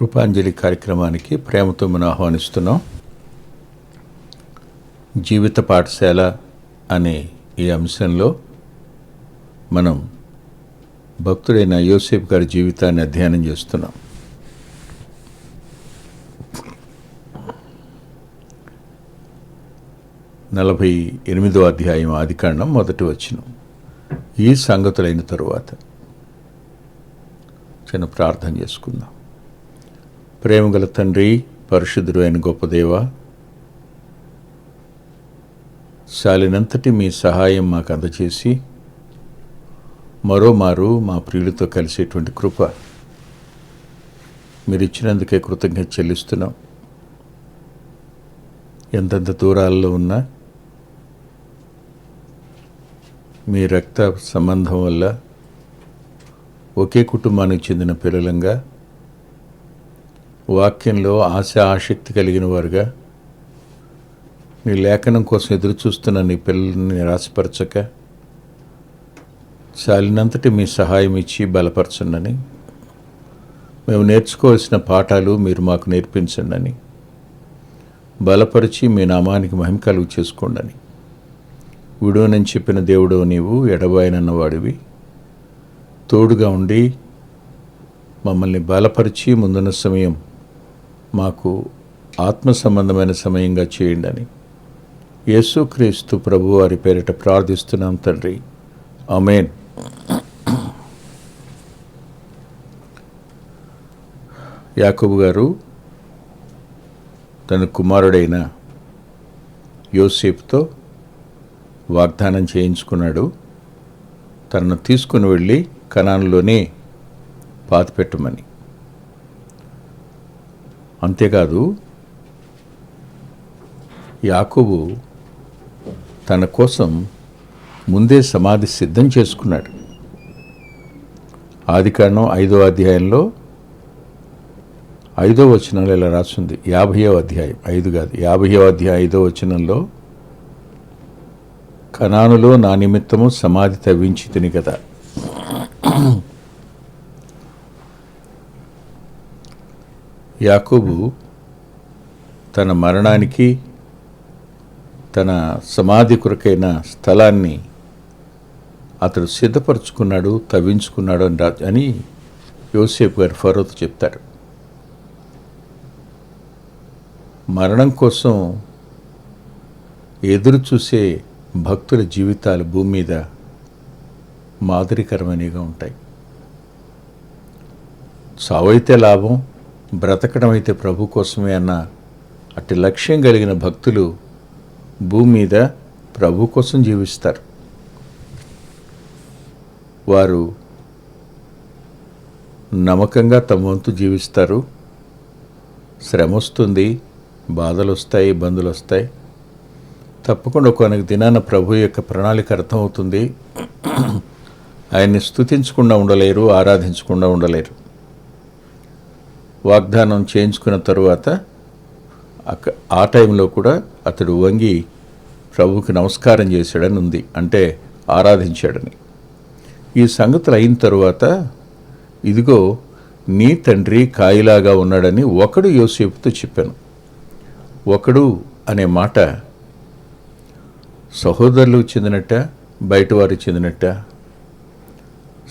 కృపాంజలి కార్యక్రమానికి ప్రేమతో మనం ఆహ్వానిస్తున్నాం. జీవిత పాఠశాల అనే ఈ అంశంలో మనం భక్తుడైన యోసేపు గారి జీవితాన్ని అధ్యయనం చేస్తున్నాం. నలభై 8వ అధ్యాయం ఆదికాండం 1వ వచనం. ఈ సంగతులైన తరువాత చిన్న ప్రార్థన చేసుకుందాం. ప్రేమగల తండ్రి, పరిశుద్ధుడు అయిన గొప్ప దేవ, చాలినంతటి మీ సహాయం మాకు అందచేసి మరోమారు మా ప్రియులతో కలిసేటువంటి కృప మీరు ఇచ్చినందుకే కృతజ్ఞత చెల్లిస్తున్నాం. ఎంతెంత దూరాల్లో ఉన్నా మీ రక్త సంబంధం వల్ల ఒకే కుటుంబానికి చెందిన పిల్లలంగా, వాక్యంలో ఆశ ఆసక్తి కలిగిన వారుగా, మీ లేఖనం కోసం ఎదురు చూస్తున్న నీ పిల్లల్ని నిరాశపరచక చాలినంతటి మీ సహాయం ఇచ్చి బలపరచండి. మేము నేర్చుకోవాల్సిన పాఠాలు మీరు మాకు నేర్పించండి. బలపరిచి మీ నామానికి మహిమ కలుగు చేసుకోండి. విడువనని చెప్పిన దేవుడు నీవు, ఎడబాయనన్న వాడివి. తోడుగా ఉండి మమ్మల్ని బలపరిచి ముందున్న సమయం మాకు ఆత్మ సంబంధమైన సమయంగా చేయండి. యేసుక్రీస్తు ప్రభు వారి పేరిట ప్రార్థిస్తున్నాం తండ్రి, ఆమేన్. యాకోబు గారు తన కుమారుడైన యోసేపుతో వాగ్దానం చేయించుకున్నాడు. తనను తీసుకుని వెళ్ళి కనానులోనే పాతిపెట్టమని. అంతేకాదు, యాకోబు తన కోసం ముందే సమాధి సిద్ధం చేసుకున్నాడు. ఆదికాండం 5వ అధ్యాయంలో 5వ వచనంలో ఇలా రాస్తుంది. 50వ అధ్యాయం, 5 కాదు, 50వ అధ్యాయం 5వ వచనంలో, కనానులో నా నిమిత్తము సమాధి తవ్వించి తిని కదా. యాకోబు తన మరణానికి తన సమాధి కొరకైన స్థలాన్ని అతడు సిద్ధపరచుకున్నాడు, తవ్వించుకున్నాడు అని యోసేపు గారు ఫరోతో చెప్తారు. మరణం కోసం ఎదురు చూసే భక్తుల జీవితాలు భూమి మీద మాదిరికరమైనవిగా ఉంటాయి. చావైతే లాభం, బ్రతకడం అయితే ప్రభు కోసమే అన్న అట్టి లక్ష్యం కలిగిన భక్తులు భూమి మీద ప్రభు కోసం జీవిస్తారు. వారు నమ్మకంగా తమ వంతు జీవిస్తారు. శ్రమ వస్తుంది, బాధలు వస్తాయి, ఇబ్బందులు వస్తాయి. తప్పకుండా కొనకు దినాన ప్రభు యొక్క ప్రణాళిక అర్థమవుతుంది. ఆయన్ని స్తుతించకుండా ఉండలేరు, ఆరాధించకుండా ఉండలేరు. వాగ్దానం చేయించుకున్న తరువాత ఆ టైంలో కూడా అతడు వంగి ప్రభువుకి నమస్కారం చేశాడని ఉంది, అంటే ఆరాధించాడని. ఈ సంగతులు అయిన తరువాత, ఇదిగో నీ తండ్రి కాయిలాగా ఉన్నాడని ఒకడు యోసేపుతో చెప్పాను. ఒకడు అనే మాట సహోదరులకు చెందినట్ట, బయటవారికి చెందినట్ట?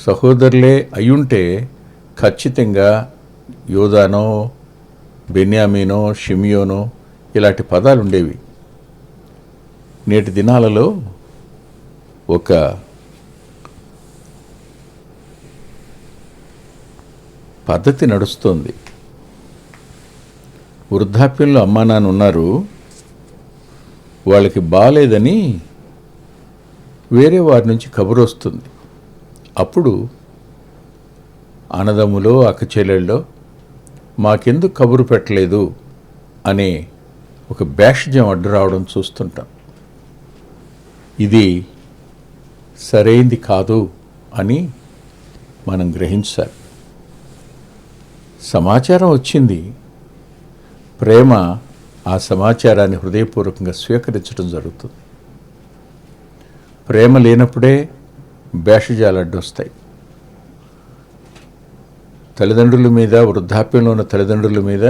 సహోదరులే అయ్యుంటే ఖచ్చితంగా యోదానో, బెన్యామీనో, షిమియోనో ఇలాంటి పదాలు ఉండేవి. నేటి దినాలలో ఒక పద్ధతి నడుస్తోంది. వృద్ధాప్యంలో అమ్మా నాన్న ఉన్నారు, వాళ్ళకి బాలేదని వేరే వారి నుంచి కబురు వస్తుంది. అప్పుడు అన్నదమ్ములో, అక్క చెల్లెళ్ళలో మాకెందుకు కబురు పెట్టలేదు అనే ఒక భేషజం అడ్డు రావడం చూస్తుంటాం. ఇది సరైంది కాదు అని మనం గ్రహించాలి. సమాచారం వచ్చింది, ప్రేమ ఆ సమాచారాన్ని హృదయపూర్వకంగా స్వీకరించడం జరుగుతుంది. ప్రేమ లేనప్పుడే భేషజాలు అడ్డొస్తాయి. తల్లిదండ్రుల మీద, వృద్ధాప్యంలో ఉన్న తల్లిదండ్రుల మీద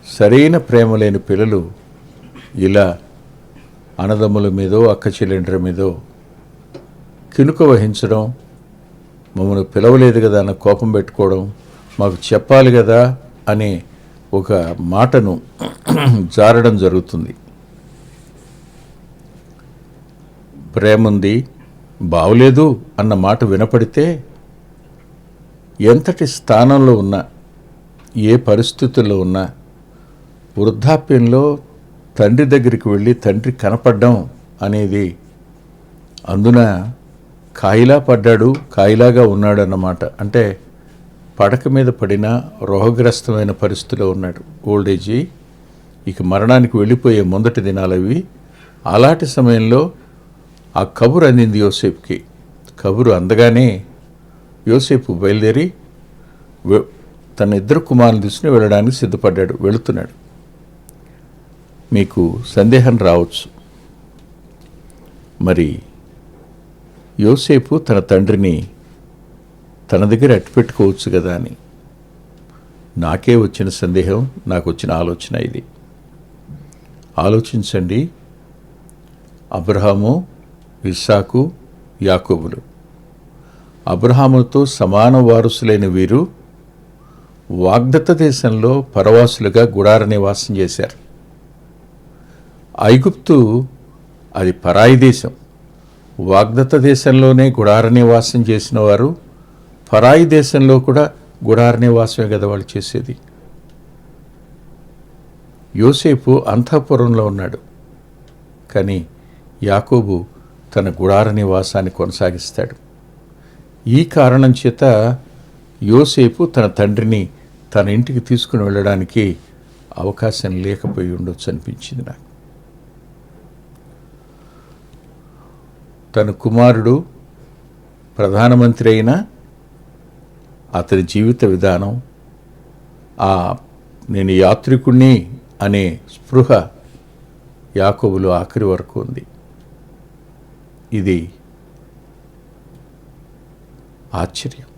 సరైన ప్రేమ లేని పిల్లలు ఇలా అన్నదమ్ముల మీదో అక్క చెల్లెండ్ర మీదో కినుక వహించడం, మమ్మల్ని పిలవలేదు కదా అన్న కోపం పెట్టుకోవడం, మాకు చెప్పాలి కదా అనే ఒక మాటను జారడం జరుగుతుంది. ప్రేమ ఉంది, బావులేదు అన్న మాట వినపడితే ఎంతటి స్థానంలో ఉన్నా, ఏ పరిస్థితుల్లో ఉన్నా, వృద్ధాప్యంలో తండ్రి దగ్గరికి వెళ్ళి తండ్రి కనపడ్డం అనేది, అందున కాయిలా పడ్డాడు, కాయిలాగా ఉన్నాడు అన్నమాట. అంటే పడక మీద పడిన రోగగ్రస్తమైన పరిస్థితిలో ఉన్నాడు, ఓల్డేజీ, ఇక మరణానికి వెళ్ళిపోయే మొదటి దినాలవి. అలాంటి సమయంలో ఆ కబురు అందింది యోసేపుకి. కబురు అందగానే యోసేపు బయలుదేరి తన ఇద్దరు కుమారుని తీసుకుని వెళ్ళడానికి సిద్ధపడ్డాడు, వెళుతున్నాడు. మీకు సందేహం రావచ్చు, మరి యోసేపు తన తండ్రిని తన దగ్గర అట్టిపెట్టుకోవచ్చు కదా అని. నాకే వచ్చిన సందేహం, నాకు వచ్చిన ఆలోచన ఇది. ఆలోచించండి. అబ్రహాము, ఇస్సాకు, యాకోబులు, అబ్రహాముతో సమాన వారసులైన వీరు వాగ్దత్త దేశంలో పరవాసులుగా గుడార నివాసం చేశారు. ఐగుప్తు అది పరాయి దేశం. వాగ్దత్త దేశంలోనే గుడార నివాసం చేసిన వారు పరాయి దేశంలో కూడా గుడార నివాసమే కదా వాళ్ళు చేసేది. యోసేపు అంతఃపురంలో ఉన్నాడు, కానీ యాకోబు తన గుడార నివాసాన్ని కొనసాగిస్తాడు. ఈ కారణం చేత యోసేపు తన తండ్రిని తన ఇంటికి తీసుకుని వెళ్ళడానికి అవకాశం లేకపోయి ఉండొచ్చు అనిపించింది నాకు. తన కుమారుడు ప్రధానమంత్రి అయినా అతని జీవిత విధానం, నేను యాత్రికుణ్ణి అనే స్పృహ యాకోబులో ఆఖరి వరకు ఉంది. ఇది ఆశ్చర్యం.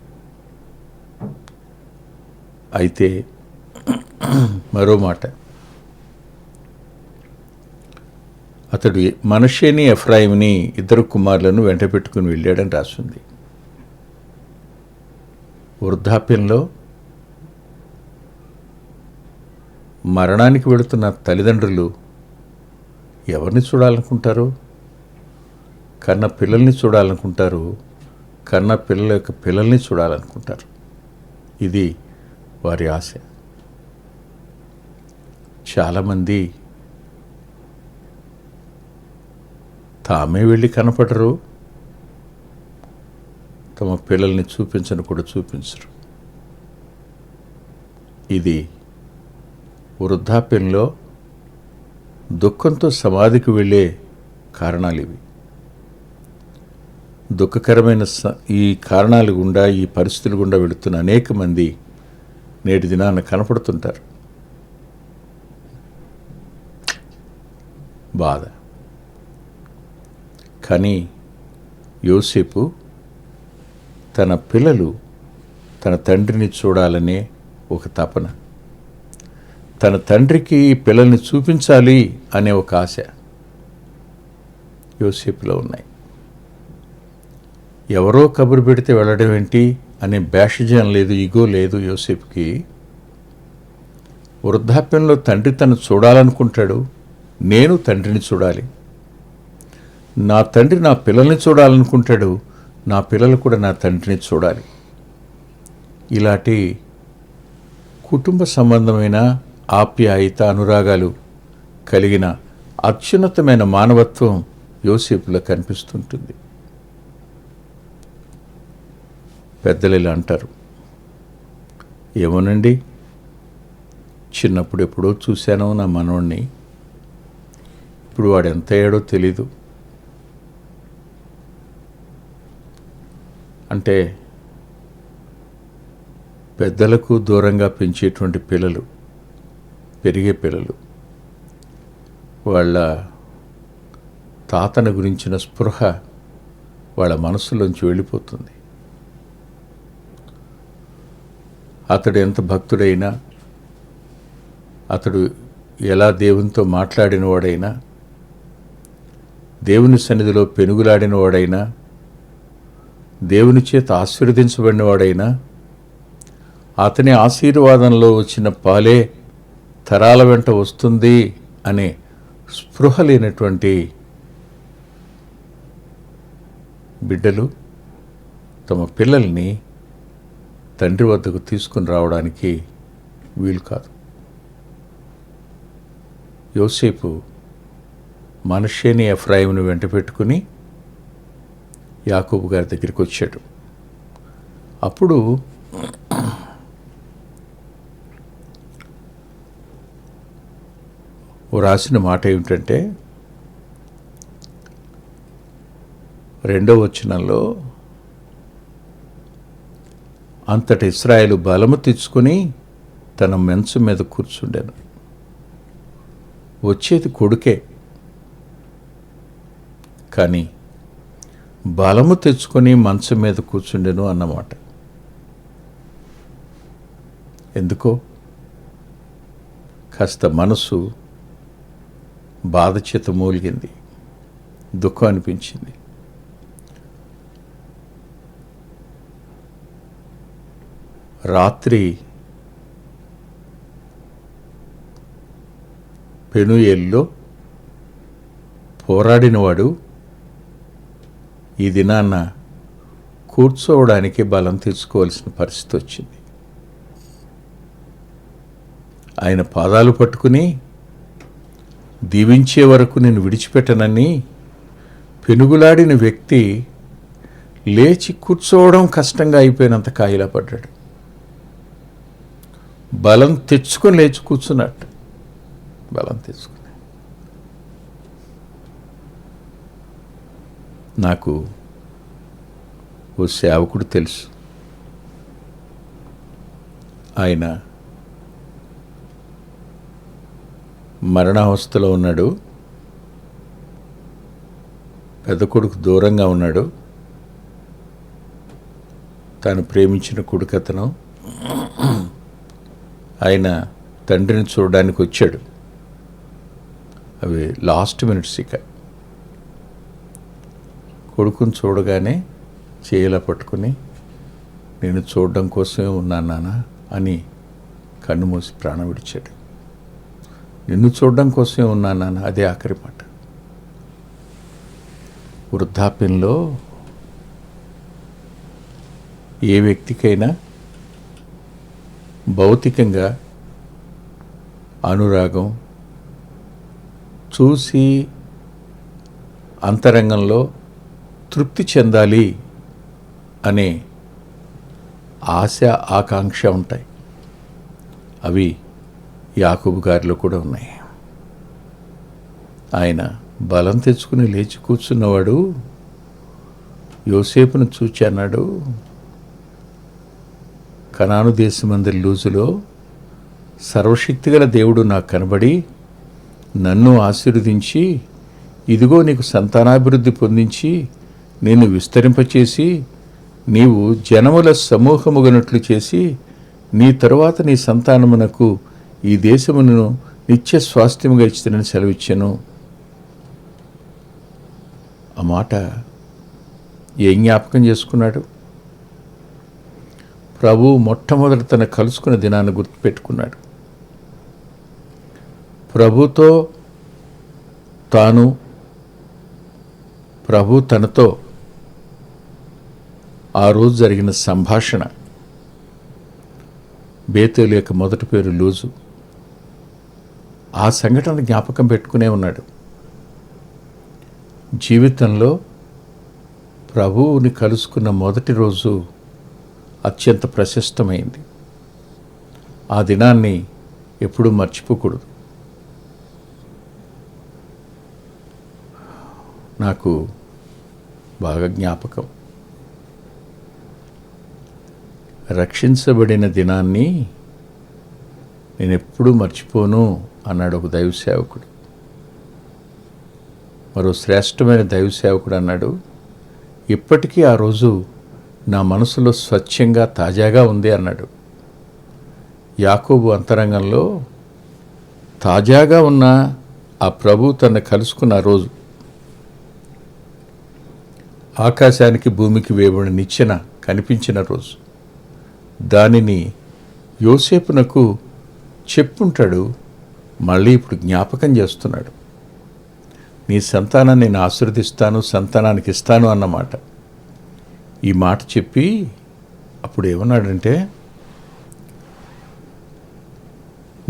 అయితే మరో మాట, అతడు మనషేని, ఎఫ్రాయిముని ఇద్దరు కుమారులను వెంట పెట్టుకుని వెళ్ళాడని రాసింది. వృద్ధాప్యంలో మరణానికి వెళుతున్న తల్లిదండ్రులు ఎవరిని చూడాలనుకుంటారు? కన్న పిల్లల్ని చూడాలనుకుంటారు, కన్న పిల్లల యొక్క పిల్లల్ని చూడాలనుకుంటారు. ఇది వారి ఆశ. చాలామంది తామే వెళ్ళి కనపడరు, తమ పిల్లల్ని చూపించను కూడా చూపించరు. ఇది వృద్ధాప్యంలో దుఃఖంతో సమాధికి వెళ్ళే కారణాలు ఇవి. దుఃఖకరమైన ఈ కారణాల గుండా, ఈ పరిస్థితుల గుండా వెళుతున్న అనేక మంది నేటి దినాన కనపడుతుంటారు. బాధ. కానీ యోసేపు తన పిల్లలు తన తండ్రిని చూడాలనే ఒక తపన, తన తండ్రికి పిల్లల్ని చూపించాలి అనే ఒక ఆశ యోసేపులో ఉన్నాయి. ఎవరో కబురు పెడితే వెళ్ళడం ఏంటి అనే భేషజం లేదు, ఇగో లేదు యోసేపుకి. వృద్ధాప్యంలో తండ్రి తను చూడాలనుకుంటాడు. నేను తండ్రిని చూడాలి, నా తండ్రి నా పిల్లల్ని చూడాలనుకుంటాడు, నా పిల్లలు కూడా నా తండ్రిని చూడాలి. ఇలాంటి కుటుంబ సంబంధమైన ఆప్యాయత, అనురాగాలు కలిగిన అత్యున్నతమైన మానవత్వం యోసేపులో కనిపిస్తుంటుంది. పెద్దలు ఇలా అంటారు, ఏమోనండి, చిన్నప్పుడు ఎప్పుడో చూశాను నా మనవణ్ణి, ఇప్పుడు వాడు ఎంత అయ్యాడో తెలీదు. అంటే పెద్దలకు దూరంగా పెంచేటువంటి పిల్లలు, పెరిగే పిల్లలు, వాళ్ళ తాతను గురించిన స్పృహ వాళ్ళ మనసులోంచి వెళ్ళిపోతుంది. అతడు ఎంత భక్తుడైనా, అతడు ఎలా దేవునితో మాట్లాడిన వాడైనా, దేవుని సన్నిధిలో పెనుగులాడిన వాడైనా, దేవుని చేత ఆశీర్వదించబడిన వాడైనా, అతని ఆశీర్వాదంలో వచ్చిన పాలే తరాల వెంట వస్తుంది అనే స్పృహ లేనటువంటి బిడ్డలు తమ పిల్లల్ని తండ్రి వద్దకు తీసుకుని రావడానికి వీలు కాదు. యోసేపు మనష్షేని ఎఫ్రాయిమును వెంట పెట్టుకుని యాకోబు గారి దగ్గరికి వచ్చాడు. అప్పుడు రాసిన మాట ఏమిటంటే 2వ వచనంలో, అంతట ఇశ్రాయేలు బలము తెచ్చుకొని తన మంచం మీద కూర్చుండాను. వచ్చేది కొడుకే, కానీ బలము తెచ్చుకొని మంచం మీద కూర్చుండెను అన్నమాట. ఎందుకో కాస్త మనసు బాధ చేత మూలిగింది, దుఃఖం అనిపించింది. రాత్రి పెనుయేల్లో పోరాడినవాడు ఈ దినాన్న కూర్చోవడానికి బలం తెచ్చుకోవాల్సిన పరిస్థితి వచ్చింది. ఆయన పాదాలు పట్టుకుని దీవించే వరకు నేను విడిచిపెట్టనని పెనుగులాడిన వ్యక్తి లేచి కూర్చోవడం కష్టంగా అయిపోయినంత కాయిలా పడ్డాడు. బలం తెచ్చుకొని లేచి కూర్చున్నట్టు, బలం తెచ్చుకుని. నాకు ఓ సేవకుడు తెలుసు. ఆయన మరణావస్థలో ఉన్నాడు. పెద్ద కొడుకు దూరంగా ఉన్నాడు. తాను ప్రేమించిన కొడుకతను ఆయన తండ్రిని చూడడానికి వచ్చాడు. అవి లాస్ట్ మినిట్స్. ఇక కొడుకుని చూడగానే చేయలా పట్టుకుని, నేను చూడడం కోసమే ఉన్నాను నాన్న అని కన్ను మూసి ప్రాణం విడిచాడు. నిన్ను చూడడం కోసమే ఉన్నాను నాన్న, అదే ఆఖరి మాట. వృద్ధాప్యంలో ఏ వ్యక్తికైనా భౌతికంగా అనురాగం చూసి అంతరంగంలో తృప్తి చెందాలి అనే ఆశ, ఆకాంక్ష ఉంటాయి. అవి యాకోబు గారిలో కూడా ఉన్నాయి. ఆయన బలం తెచ్చుకుని లేచి కూర్చున్నవాడు యోసేపును చూచి అన్నాడు, కనాను దేశమందరి లూజులో సర్వశక్తిగల దేవుడు నాకు కనబడి నన్ను ఆశీర్వదించి, ఇదిగో నీకు సంతానాభివృద్ధి పొందించి నిన్ను విస్తరింపచేసి నీవు జనముల సమూహముగనట్లు చేసి నీ తరువాత నీ సంతానమునకు ఈ దేశమును నిత్య స్వాస్థ్యముగా ఇచ్చునని సెలవిచ్చాను. ఆ మాట ఏం జ్ఞాపకం చేసుకున్నాడు? ప్రభువు మొట్టమొదటి తన కలుసుకున్న దినాన్ని గుర్తుపెట్టుకున్నాడు. ప్రభుతో తాను, ప్రభు తనతో ఆ రోజు జరిగిన సంభాషణ. బేతేలు యొక్క మొదటి పేరు లూజు. ఆ సంఘటన జ్ఞాపకం పెట్టుకునే ఉన్నాడు. జీవితంలో ప్రభువుని కలుసుకున్న మొదటి రోజు అత్యంత ప్రశస్తమైంది. ఆ దినాన్ని ఎప్పుడూ మర్చిపోకూడదు. నాకు బాగా జ్ఞాపకం. రక్షించబడిన దినాన్ని నేను ఎప్పుడూ మర్చిపోను అన్నాడు ఒక దైవ సేవకుడు. మరో శ్రేష్టమైన దైవ సేవకుడు అన్నాడు, ఇప్పటికీ ఆ రోజు నా మనసులో స్వచ్ఛంగా తాజాగా ఉంది అన్నాడు. యాకోబు అంతరంగంలో తాజాగా ఉన్న ఆ ప్రభు తనను కలుసుకున్న రోజు, ఆకాశానికి భూమికి వేయబడిన నిచ్చెన కనిపించిన రోజు, దానిని యోసేపునకు చెప్పుంటాడు. మళ్ళీ ఇప్పుడు జ్ఞాపకం చేస్తున్నాడు. నీ సంతానాన్ని నేను ఆశీర్వదిస్తాను, సంతానానికి ఇస్తాను అన్నమాట. ఈ మాట చెప్పి అప్పుడు ఏమన్నాడంటే,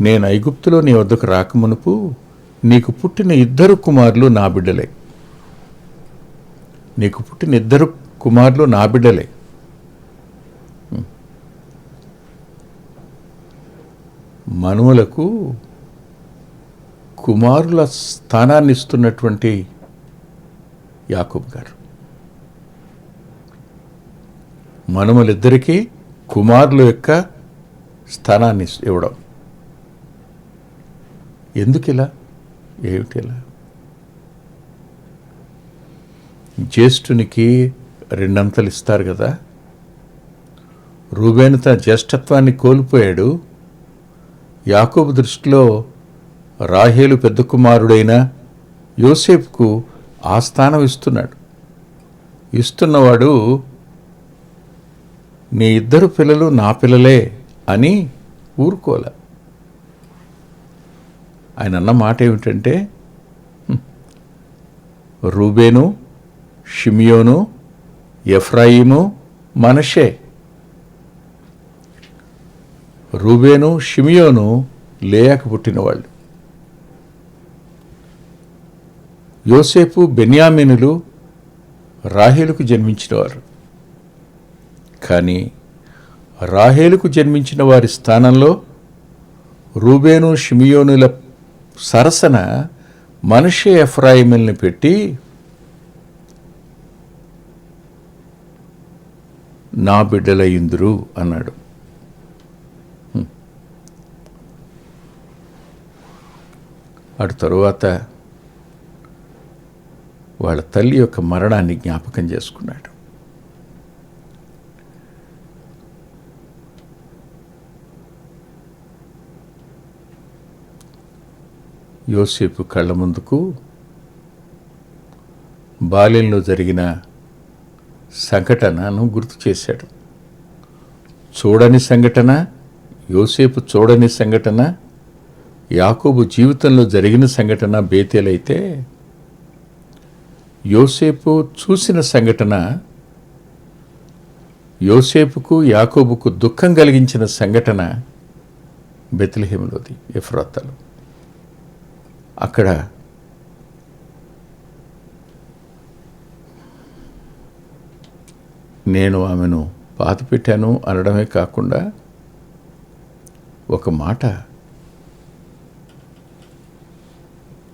నేను ఐగుప్తులో నీ వద్దకు రాకమునుపు నీకు పుట్టిన 2 కుమారులు నా బిడ్డలే. నీకు పుట్టిన 2 కుమారులు నా బిడ్డలే. మనుమలకు కుమారుల స్థానాన్ని ఇస్తున్నటువంటి యాకోబు గారు, మనుమలిద్దరికీ కుమారుల యొక్క స్థానాన్ని ఇవ్వడం. ఎందుకు ఇలా? ఏమిటి ఇలా? జ్యేష్ఠునికి 2 అంతలు ఇస్తారు కదా. రూబేను తన జ్యేష్ఠత్వాన్ని కోల్పోయాడు. యాకోబు దృష్టిలో రాహేలు పెద్ద కుమారుడైన యోసేపుకు ఆ స్థానం ఇస్తున్నాడు. ఇస్తున్నవాడు నీ 2 పిల్లలు నా పిల్లలే అని ఊరుకోలే. ఆయన అన్న మాట ఏమిటంటే, రూబేను, షిమియోను, ఎఫ్రాయిము, మనషే. రూబేను, షిమియోను లేయాకు పుట్టినవాళ్ళు. యోసేపు, బెన్యామీనులు రాహేలుకు జన్మించినవారు. కానీ రాహేలుకు జన్మించిన వారి స్థానంలో రూబేను, షిమియోనుల సరసన మనషే, ఎఫ్రాయిముల్ని పెట్టి నా బిడ్డలయ్యిందురు అన్నాడు. అటు తరువాత వాళ్ళ తల్లి యొక్క మరణాన్ని జ్ఞాపకం చేసుకున్నాడు. యోసేపు కళ్ళ ముందుకు బాల్యంలో జరిగిన సంఘటనను గుర్తు చేశాడు. చూడని సంఘటన, యోసేపు చూడని సంఘటన, యాకోబు జీవితంలో జరిగిన సంఘటన బేతేలైతే, యోసేపు చూసిన సంఘటన, యోసేపుకు యాకోబుకు దుఃఖం కలిగించిన సంఘటన బెత్లెహేములోది, ఎఫ్రాతాలో. అక్కడ నేను ఆమెను పాతిపెట్టాను అనడమే కాకుండా ఒక మాట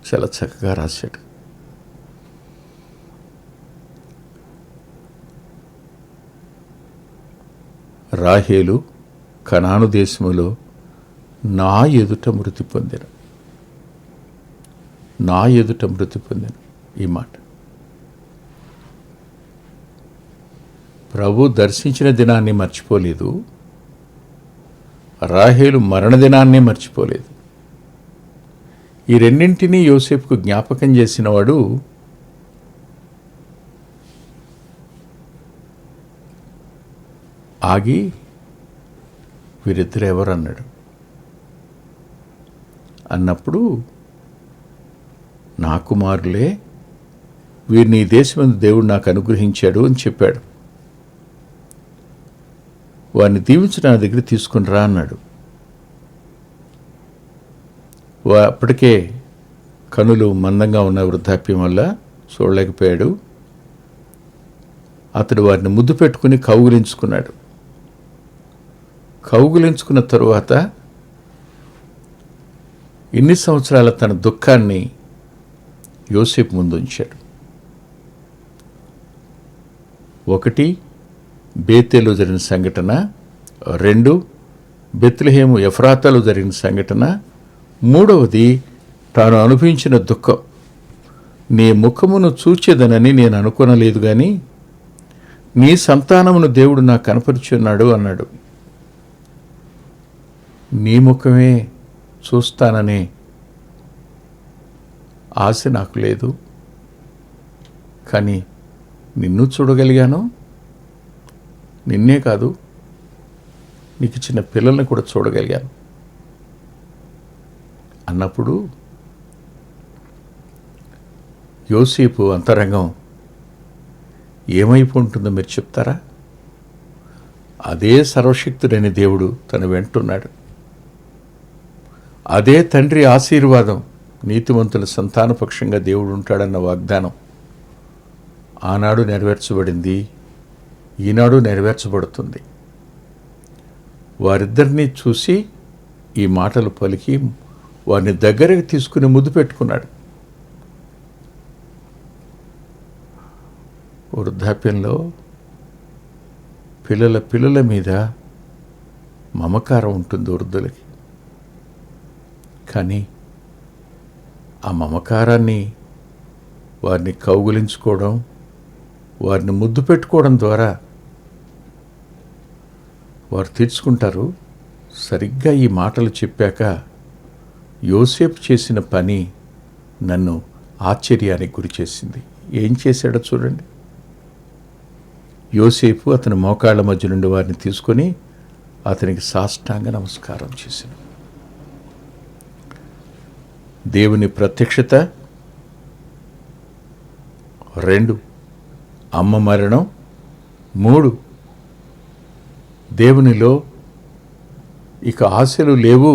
చాలా చక్కగా రాశాడు. రాహేలు కనాను దేశములో నా ఎదుట మృతి పొందెను. నా ఎదుట మృతి పొందెను. ఈ మాట ప్రభు దర్శించిన దినాన్ని మర్చిపోలేదు. రాహేలు మరణ దినాన్ని మర్చిపోలేదు. ఈ రెండింటినీ యోసేపుకు జ్ఞాపకం చేసినవాడు ఆగి, వీరిద్దరు ఎవరు అన్నాడు. అన్నప్పుడు నా కుమారులే, వీరిని ఈ దేశమందు దేవుడు నాకు అనుగ్రహించాడు అని చెప్పాడు. వారిని దీవించి నా దగ్గర తీసుకుని రా అన్నాడు. అప్పటికే కనులు మందంగా ఉన్న వృద్ధాప్యం వల్ల చూడలేకపోయాడు. అతడు వారిని ముద్దు పెట్టుకుని కౌగిలించుకున్నాడు. కౌగిలించుకున్న తరువాత ఇన్ని సంవత్సరాల తన దుఃఖాన్ని యోసేపు ముందు ఉంచాడు. 1 బేతేలో జరిగిన సంఘటన, 2 బెత్లెహేము ఎఫ్రాతాలో జరిగిన సంఘటన, 3వది తాను అనుభవించిన దుఃఖం. నీ ముఖమును చూచేదనని నేను అనుకోనలేదు, కానీ నీ సంతానమును దేవుడు నాకు కనపరుచున్నాడు అన్నాడు. నీ ముఖమే చూస్తాననే ఆశ నాకు లేదు, కానీ నిన్ను చూడగలిగాను. నిన్నే కాదు, నీకు ఇచ్చిన పిల్లల్ని కూడా చూడగలిగాను అన్నప్పుడు యోసేపు అంతరంగం ఏమైపు ఉంటుందో మీరు చెప్తారా? అదే సర్వశక్తుడైన దేవుడు తన వెంటున్నాడు. అదే తండ్రి ఆశీర్వాదం, నీతిమంతుల సంతానపక్షంగా దేవుడు ఉంటాడన్న వాగ్దానం ఆనాడు నెరవేర్చబడింది, ఈనాడు నెరవేర్చబడుతుంది. వారిద్దరినీ చూసి ఈ మాటలు పలికి వారిని దగ్గరకు తీసుకుని ముద్దు పెట్టుకున్నాడు. వృద్ధాప్యంలో పిల్లల మీద మమకారం ఉంటుంది వృద్ధులకి, కానీ ఆ మమకారాన్ని వారిని కౌగిలించుకోవడం, వారిని ముద్దు పెట్టుకోవడం ద్వారా వారు తీర్చుకుంటారు. సరిగ్గా ఈ మాటలు చెప్పాక యోసేపు చేసిన పని నన్ను ఆశ్చర్యానికి గురి చేసింది. ఏం చేశాడో చూడండి. యోసేపు అతని మోకాళ్ళ మధ్య నుండి వారిని తీసుకొని అతనికి సాష్టాంగ నమస్కారం చేశాను. దేవుని ప్రత్యక్షత, 2 అమ్మ మరణం, 3 దేవునిలో ఇక ఆశలు లేవు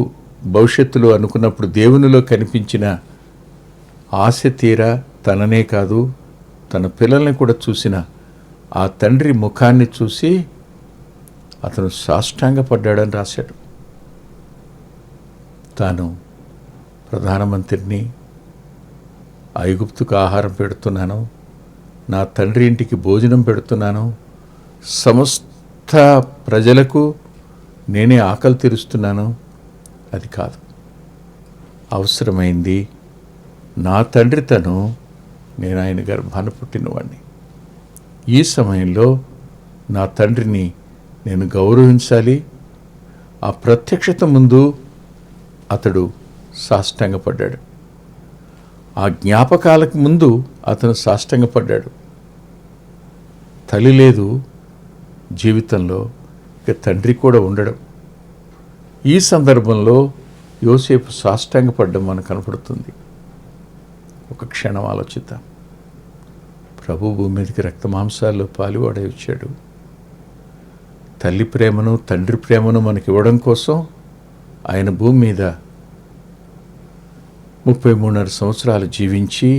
భవిష్యత్తులో అనుకున్నప్పుడు దేవునిలో కనిపించిన ఆశ తీరా తననే కాదు తన పిల్లల్ని కూడా చూసిన ఆ తండ్రి ముఖాన్ని చూసి అతను సాష్టాంగపడ్డాడని రాశాడు. తాను ప్రధానమంత్రిని, ఐగుప్తుకు ఆహారం పెడుతున్నాను, నా తండ్రి ఇంటికి భోజనం పెడుతున్నాను, సమస్త ప్రజలకు నేనే ఆకలి తీరుస్తున్నాను, అది కాదు. అవసరమైంది నా తండ్రి తను, నేను ఆయన గర్భాన పుట్టినవాడిని. ఈ సమయంలో నా తండ్రిని నేను గౌరవించాలి. ఆ ప్రత్యక్షత ముందు అతడు సాష్టాంగపడ్డాడు. ఆ జ్ఞాపకాలకు ముందు అతను సాష్టాంగపడ్డాడు. తల్లి లేదు జీవితంలో, ఇక తండ్రి కూడా ఉండడం. ఈ సందర్భంలో యోసేపు సాష్టాంగపడ్డం మనకు కనపడుతుంది. ఒక క్షణం ఆలోచిద్దాం. ప్రభు భూమి మీదకి రక్తమాంసాల్లో పాలువాడై వచ్చాడు. తల్లి ప్రేమను, తండ్రి ప్రేమను మనకి ఇవ్వడం కోసం ఆయన భూమి మీద 33.5 సంవత్సరాలు జీవించి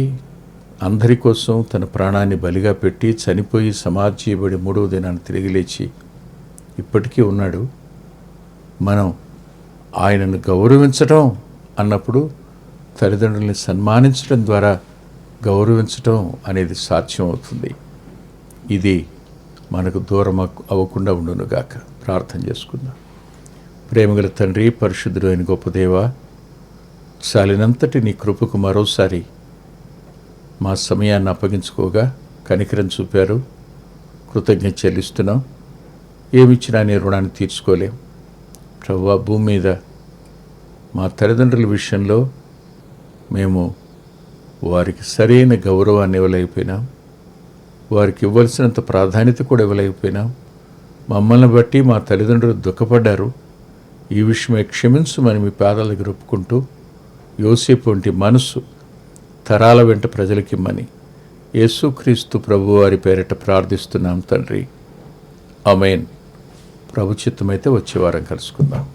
అందరి కోసం తన ప్రాణాన్ని బలిగా పెట్టి చనిపోయి సమాధి చేయబడి 3వ దినాన్ని తిరిగి లేచి ఇప్పటికీ ఉన్నాడు. మనం ఆయనను గౌరవించడం అన్నప్పుడు తల్లిదండ్రుల్ని సన్మానించడం ద్వారా గౌరవించడం అనేది సాధ్యమవుతుంది. ఇది మనకు దూరం అవ్వకుండా ఉండునుగాక. ప్రార్థన చేసుకుందాం. ప్రేమగల తండ్రి, పరిశుద్ధుడు అయిన గొప్ప దేవా, చాలినంతటి నీ కృపకు మరోసారి మా సమయాన్ని అప్పగించుకోగా కనికరం చూపారు. కృతజ్ఞత చెల్లిస్తున్నాం. ఏమిచ్చినా నీ రుణాన్ని తీర్చుకోలేం. ప్రభువా, భూమి మీద మా తల్లిదండ్రుల విషయంలో మేము వారికి సరైన గౌరవాన్ని ఇవ్వలేకపోయినాం, వారికి ఇవ్వాల్సినంత ప్రాధాన్యత కూడా ఇవ్వలేకపోయినాం. మమ్మల్ని బట్టి మా తల్లిదండ్రులు దుఃఖపడ్డారు. ఈ విషయమై క్షమించమని మీ పాదాల దగ్గర ఒప్పుకుంటూ యోసేపు వంటి మనసు తరాల వెంట ప్రజలకిమ్మని యేసుక్రీస్తు ప్రభువారి పేరిట ప్రార్థిస్తున్నాం తండ్రి. ఆమేన్. ప్రభు చిత్తమైతే వచ్చే వారం కలుసుకుందాం.